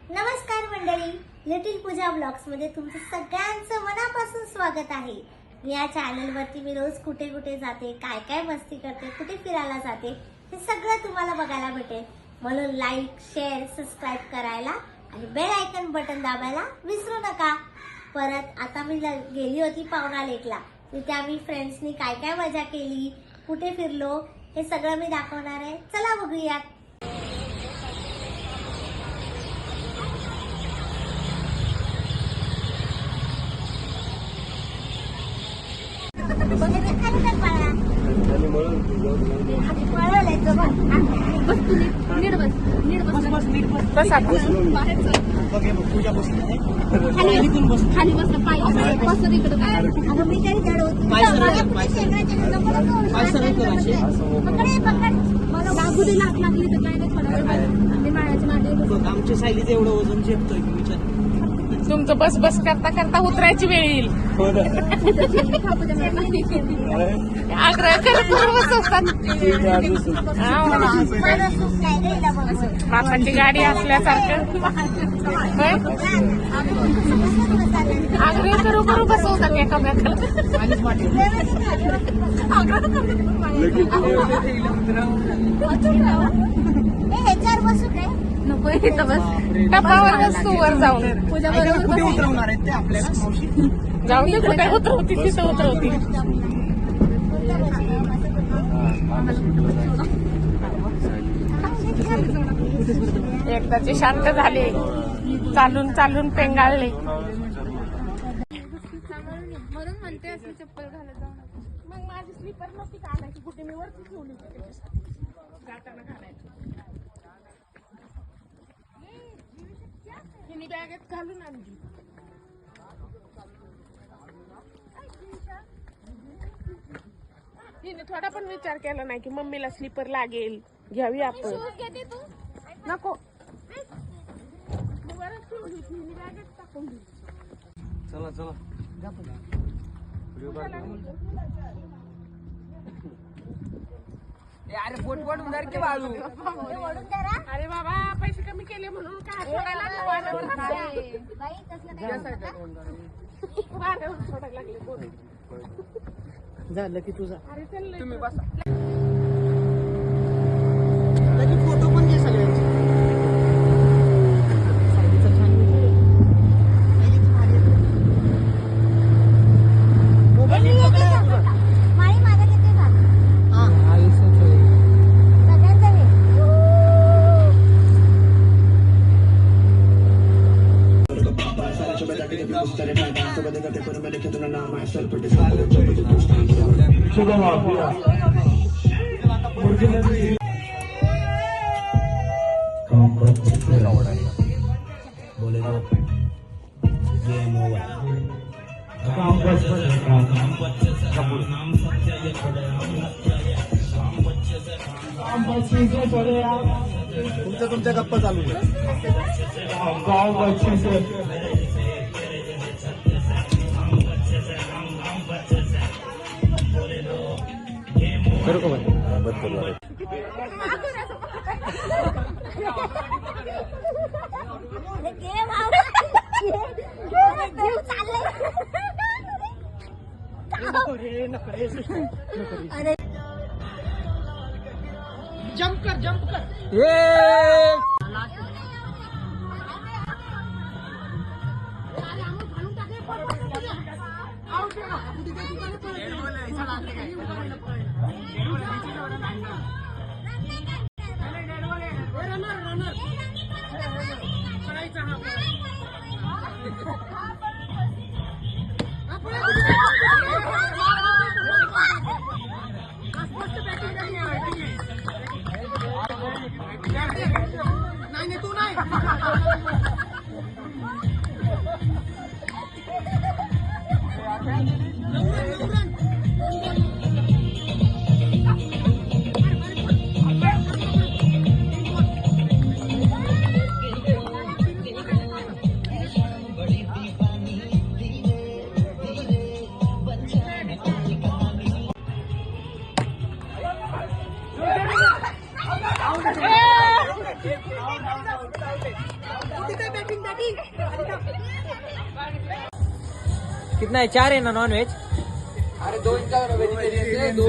नमस्कार मंडळी, लिटिल पूजा ब्लॉग्स मध्ये तुमचं सगळ्यांचं मनापासून स्वागत आहे। या चॅनल वरती मी रोज कुठे कुठे जाते, काय काय मस्ती करते, कुठे फिरायला जाते हे सगळं तुम्हाला बघायला भेटेल। म्हणून लाईक, शेअर, सबस्क्राइब करायला आणि बेल आयकॉन बटन दाबायला विसरू नका। परत आता मी गेली होती पावना लेकला, तिथे आम्ही फ्रेंड्सनी काय काय मजा केली, कुठे फिरलो हे सगळं मी दाखवणार आहे। चला बघूया। आमच्या सायलीचं एवढं वजन झेपतोय मी विचार। तुमचं बस बस करता करता उतरायची वेळ येईल। आग्रह करत बसतात। बापाची गाडी असल्यासारखं आग्रह करू करू बसवतात एकामेकाला। नको इथं बस, टपावर बस, तू वर जाऊन पूजा बरोबर उतरवणार आहेत ते आपल्याला मावशी। जाऊन दे, कुठे उतरवती तिथं उतरवती। एकदाचे शांत झाले, चालून चालून पेंगाळले। म्हणून म्हणते असली चप्पल घालत जाऊ नका। मग माझी स्लीपर नव्हती का आणायची, कुठे मी वरती ठेवली होती जाताना घालायची। हिने बॅगेत घालून आणली। हिने थोडा पण विचार केला नाही की मम्मीला स्लीपर लागेल, घ्यावी आपण। नको, बॅगेत टाकून दिली। चला चला अरे पोट पोट उधार के बाळू। अरे बाबा, पैसे कमी केले म्हणून काय सोडायला लागले। झालं की तुझा अरे चल तुम्ही बसा। फोटो पण घे सगळ्यांचे। तुमच्या गप्पा चालू जंप कर जंप कर। नाही तू नाही। कुठे कितना है? 4 है ना नॉन वेज? अरे 2 वेजिटेरियन 2